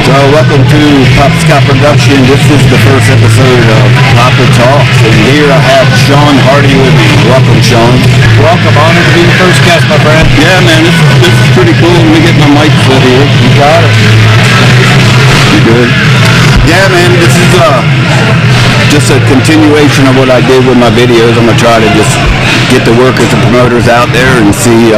Well, welcome to Pop Scott Production. This is the first episode of Poppa Talks, and here I have Shawn Hardy with me. Welcome, Shawn. Welcome. Honored to be the first guest, my friend. Yeah, man, this is pretty cool. Let me get my mic set here. You got it. You good? Yeah, man, this is just a continuation of what I did with my videos. I'm gonna try to just get the workers and promoters out there and see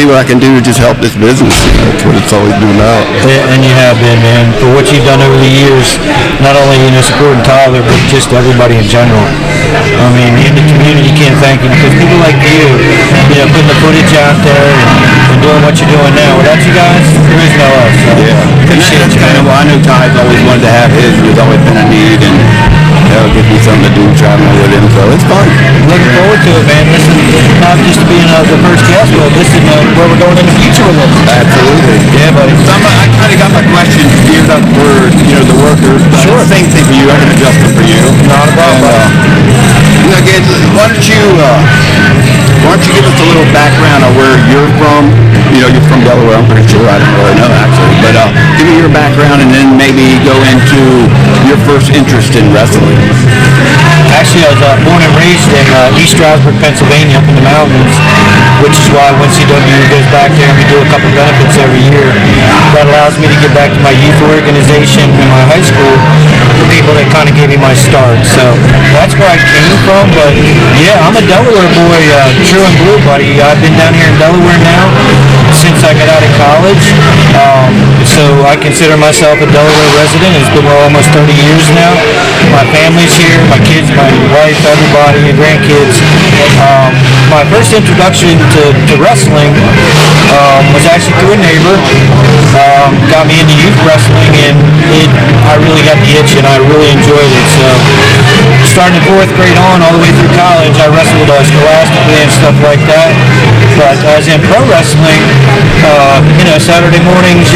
what I can do to just help this business. That's what it's always been about. And you have been, man, for what you've done over the years, not only supporting Tyler, but just everybody in general. I mean, in the community can't thank you, because people like you, putting the footage out there and doing what you're doing now. Without you guys, there is no us. So yeah, appreciate that's you. Kind of why I know Ty's always wanted to have his. There's always been a need, and that'll give me something to do traveling with him. So it's fun. Looking forward to it, man. This is not just being the first guest, but this is where we're going in the future with it. Absolutely. Yeah, buddy. So I kind of got my questions geared up for the workers. Sure. Same thing for you. I can adjust them for you. Not a problem. Again, why don't you give us a little background of where you're from? You're from Delaware. I'm pretty sure. I don't really know actually, but give me your background and then maybe go into your first interest in wrestling. Actually, I was born and raised in East Stroudsburg, Pennsylvania, up in the mountains, which is why when CW goes back there and we do a couple benefits every year, that allows me to get back to my youth organization in my high school, the people that kind of gave me my start. So that's where I came from. But yeah, I'm a Delaware boy, true and blue, buddy. I've been down here in Delaware now since I got out of college. So I consider myself a Delaware resident. It's been almost 30 years now. My family's here, my kids, my wife, everybody, and grandkids. My first introduction to wrestling was actually through a neighbor. Got me into youth wrestling, and I really got the itch, and I really enjoyed it. So starting in 4th grade on all the way through college, I wrestled scholastically and stuff like that. But as in pro wrestling, Saturday mornings,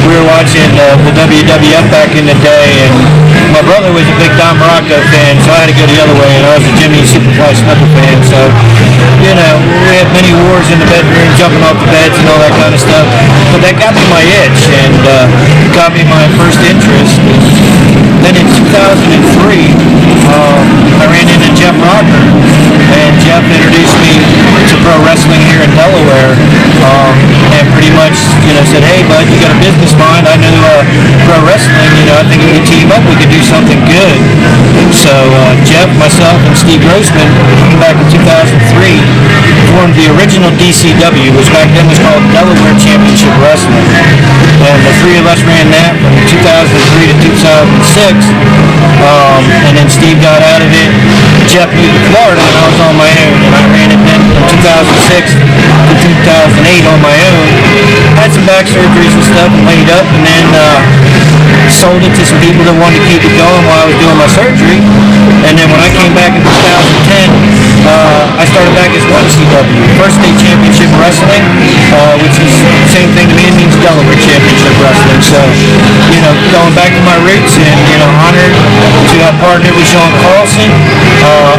we were watching the WWF back in the day, and my brother was a big Don Morocco fan, so I had to go the other way, and I was a Jimmy Superfly Snuka fan. So, we had many wars in the bedroom, jumping off the beds and all that kind of stuff. But that got me my itch, and got me my first interest. Then in 2003, I ran into Jeff Rocker, and Jeff introduced me to pro wrestling here in Delaware, and pretty much, said, hey, bud, you got a business mind. I knew pro wrestling, I think if we team up, we could do something good. So Jeff, myself, and Steve Grossman, back in 2003, formed the original DCW, which back then was called Delaware Championship Wrestling. And the three of us ran that from 2003 to 2006, and then Steve got out of it. Jeff moved to Florida, and I was on my own, and I ran it then from 2006 to 2008 on my own. Had some back surgeries and stuff, and laid up, and then sold it to some people that wanted to keep it going while I was doing my surgery. And then when I came back in 2010, I started back as 1CW, First State Championship Wrestling, which is the same thing to me. It means Delaware Championship Wrestling. So, going back to my roots, and honored to have partnered with Shawn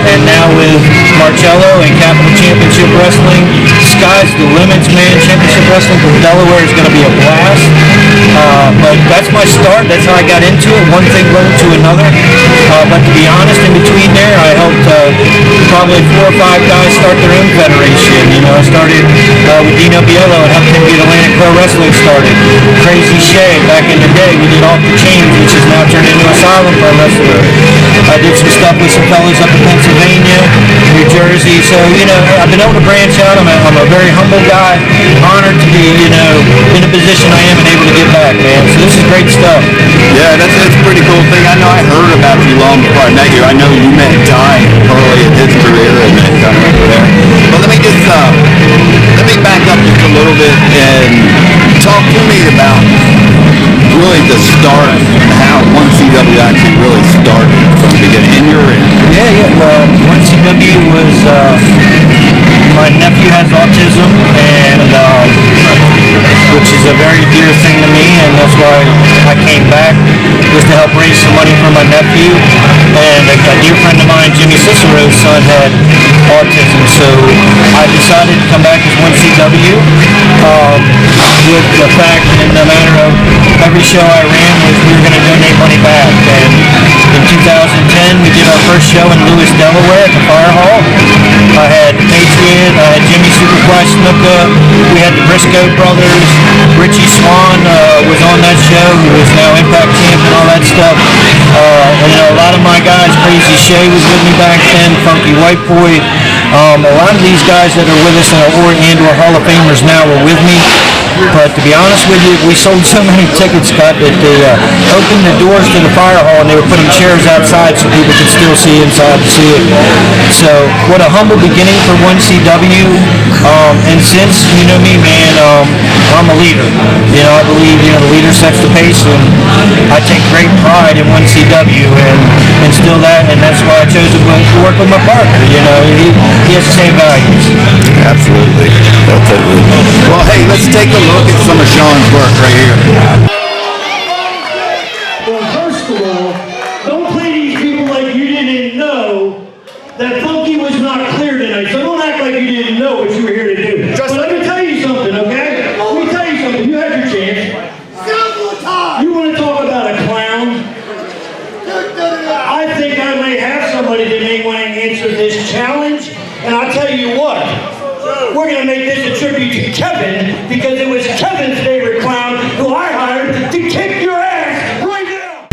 and now with Marcello and Capital Championship Wrestling. Sky's the limits, man. Championship Wrestling from Delaware is going to be a blast. But that's my start. That's how I got into it. One thing led to another. But to be honest, in between there, I helped probably 4 or 5 guys start their own federation. I started with Dino Biello and helped him get Atlantic Pro Wrestling started. Crazy Shay, back in the day, we did Off the Chains, which is now turned into Asylum Pro Wrestler. I did some stuff with some fellas up in Pennsylvania, New Jersey. So, I've been able to branch out. I'm a very humble guy. Honored to be, in a position I am and able to give back, man. So this is great stuff. Yeah, that's a pretty cool thing. I know I heard about you long before I met you. I know you met Ty early in his career and then kind of went there. But let me back up just a little bit and talk to me about really the start, how 1CW actually really started from the beginning in your end. Yeah. 1CW was, my nephew has autism, and which is a very dear thing to me, and that's why I came back, was to help raise some money for my nephew. And a dear friend of mine, Jimmy Cicero's son, had autism, so I decided to come back as 1CW with the fact, in the matter of every show I ran was we were going to donate money back. And in 2010, we did our first show in Lewis, Delaware at the Fire Hall. I had Patriot, I had Jimmy Superfly Snuka, we had the Briscoe brothers, Richie Shawn was on that show, who is now Impact Champ and all that stuff. And, you know, a lot of my guys, Crazy Shay was with me back then, Funky White Boy. A lot of these guys that are with us and/or Hall of Famers now were with me. But to be honest with you, we sold so many tickets, Scott, that they opened the doors to the fire hall and they were putting chairs outside so people could still see inside to see it. So what a humble beginning for 1CW. And since, you know me, man, I'm a leader. You know, I believe, you know, the leader sets the pace, and I take great pride in 1CW and instill that, and that's why I chose to work with my partner. You know, he has the same values. Absolutely. Absolutely. Well, hey, let's take a look at some of Shawn's work right here. Well, first of all, don't play these people like you didn't know that Funky was not clear tonight. So don't act like you didn't know what you were here to do. But let me tell you something, okay? Let me tell you something. You had your chance. You want to talk about a clown? I think I may have somebody that may want to answer this challenge. And I'll tell you what. We're going to make this a tribute to Kevin, because it was Kevin's favorite clown who I hired to kick your ass right now.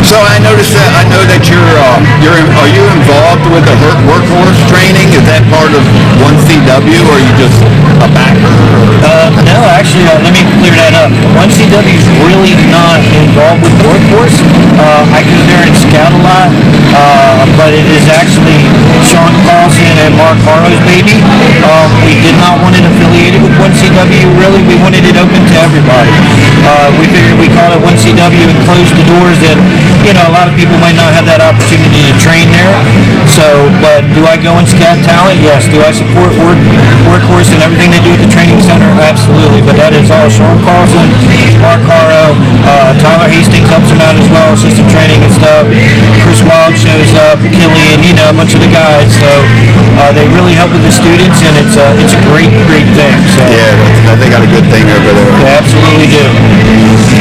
So I noticed that, I know that are you involved with the workhorse training? Is that part of 1CW, or are you just a backer? No, actually, let me clear that up. 1CW is really not involved with workhorse. I go there and scout a lot, but it is actually Shawn Carlson and Mark Harlow's baby. We did not want it affiliated with 1CW, really. We wanted it open to everybody. We figured we call it 1CW and close the doors that, you know, a lot of people might not have that opportunity to train there. So, but do I go and scout talent? Yes. Do I support workhorse and everything they do at the training center? Absolutely. But that is all Shawn Carlson, Mark Harlow, Tyler Hastings helps him out as well, system training and stuff. Chris Wild shows up, Killian, you know, a bunch of the guys. So they really help with the students, and it's a great thing. So Yeah, they got a good thing over there. they absolutely do.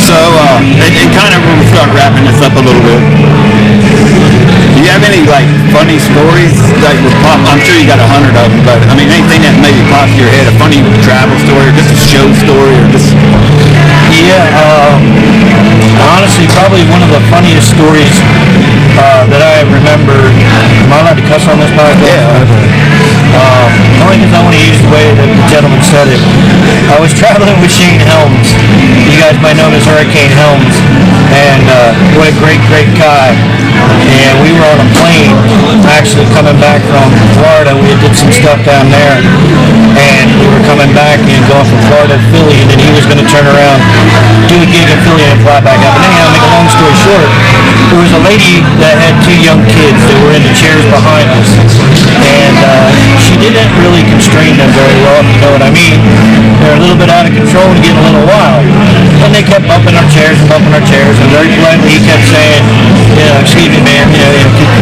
So, and kind of when we start wrapping this up a little bit, do you have any like funny stories that would pop? I'm sure you got 100 of them, but I mean anything that maybe pops in your head, a funny travel story, or just a show story, or just. Yeah, honestly, probably one of the funniest stories that I remember. Am I allowed to cuss on this podcast? Yeah. Only because I want to use the way that the gentleman said it. I was traveling with Shane Helms. You guys might know him as Hurricane Helms. And what a great guy. And we were on a plane actually coming back from Florida. We did some stuff down there. And we were coming back and going from Florida to Philly. And then he was going to turn around, do a gig in Philly and fly back up. And anyhow, to make a long story short, there was a lady that had two young kids that were in the chairs behind us. And she didn't really constrain them very well, if you know what I mean. They're a little bit out of control and getting a little wild. And they kept bumping our chairs, and very politely he kept saying, you know, excuse me, ma'am, you know,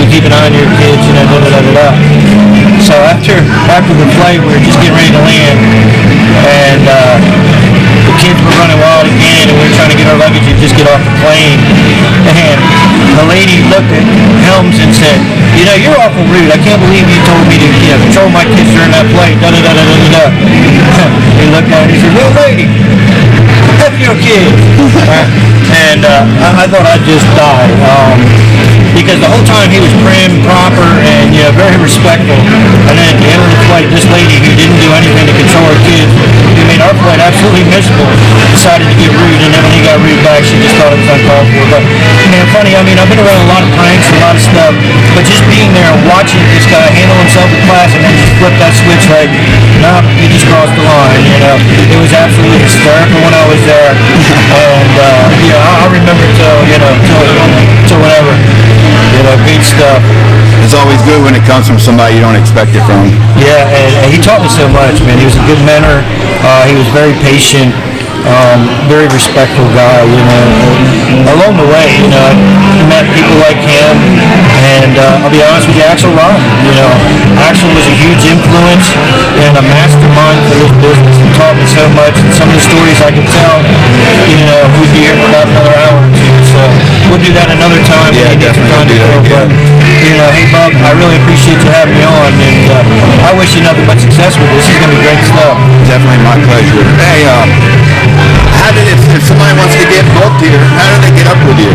keep an eye on your kids, you know, da-da-da-da-da. So after the flight, we were just getting ready to land, and the kids were running wild again, and we were trying to get our luggage and just get off the plane. And the lady looked at Helms and said, you know, you're awful rude. I can't believe you told me to, you know, control my kids during that flight, da-da-da-da-da-da. He looked at her and he said, well, lady, F your kids. And I thought I'd just die. Because the whole time he was prim, proper, and, you know, very respectful. And then at the end of the flight, this lady who didn't do anything to control her kids, who made our flight absolutely miserable, decided to get rude. And then when he got rude back, she just thought it was uncalled for. But, man, funny, I mean, I've been around a lot of pranks and a lot of stuff, but just being there and watching this guy handle himself in class and then just flip that switch like, nah, you just crossed the line, you know. It was absolutely hysterical when I was there. And, you know, I'll remember till whenever. You know, great stuff. It's always good when it comes from somebody you don't expect it from. Yeah, and he taught me so much, man. He was a good mentor. He was very patient, very respectful guy, you know. Along the way, you know, I met people like him, and I'll be honest with you, Axel Ron, you know. Axel was a huge influence and a mastermind for this business. He taught me so much, and some of the stories I could tell, you know, we'd be here for about to do that another time. Yeah, when you need some definitely time to do that go, again. but, you know, hey, Bob, I really appreciate you having me on, and I wish you nothing but success with this. This is going to be great stuff. Definitely my pleasure. Hey, how did if somebody wants to get booked here, how do they get up with you?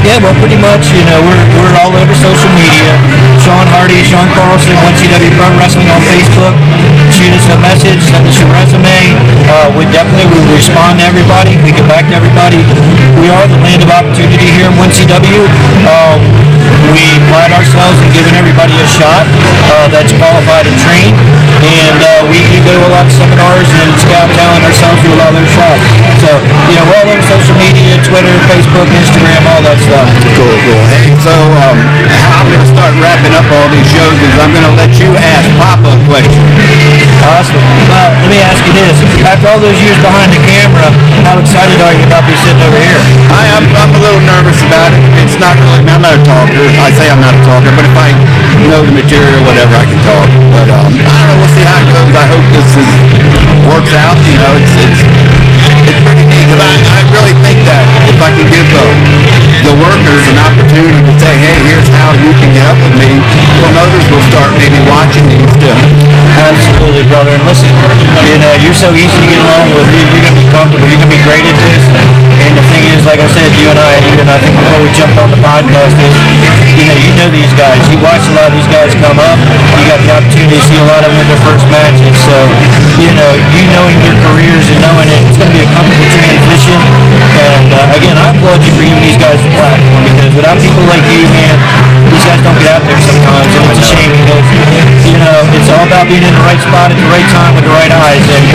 Yeah, well, pretty much, you know, we're all over social media. Shawn Hardy, Shawn Carlson, 1CW Pro Wrestling on Facebook. Shoot us a message, send us your resume. We respond to everybody. We get back to everybody. We are the land of opportunity here in 1CW. We pride ourselves in giving everybody a shot that's qualified and trained. And we go to a lot of seminars and scout talent ourselves, do a lot of those shots. So, you know, we're all over social media, Twitter, Facebook, Instagram, all that stuff. Cool. Hey, so how I'm going to start wrapping up all these shows is I'm going to let you ask Poppa a question. Awesome. Well, let me ask you this. After all those years behind the camera, how excited are you about me sitting over here? I'm a little nervous about it. It's not really, I'm not a talker. I say I'm not a talker, but if I know the material, whatever, I can talk. But I don't know, we'll see how it goes. I hope this works out. You know, it's pretty neat, because I really think that if I can give the workers an opportunity to say, hey, here's how you can get up with me, promoters will start maybe watching these too. Absolutely, brother. And listen, you know, you're so easy to get along with. You're going to be comfortable. You're going to be great at this. And the thing is, like I said, you and I think before we jumped on the podcast, is, you know these guys. You watch a lot of these guys come up. You got the opportunity to see a lot of them in their first matches. So, you knowing their careers and knowing it's going to be a comfortable transition. And again, I applaud you for giving these guys the platform, because without people like you, man, these guys don't get out there sometimes, and it's a shame, because it's all about being in the right spot at the right time with the right eyes, and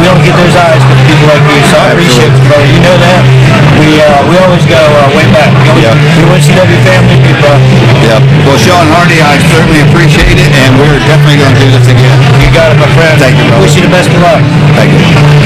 we don't get those eyes with people like you. So I appreciate you, brother. You know that. We always go way back. We're 1CW family, people. Yeah. Well, Shawn Hardy, I certainly appreciate it, and we're definitely going to do this again. You got it, my friend. Thank you, brother. Wish you the best of luck. Thank you.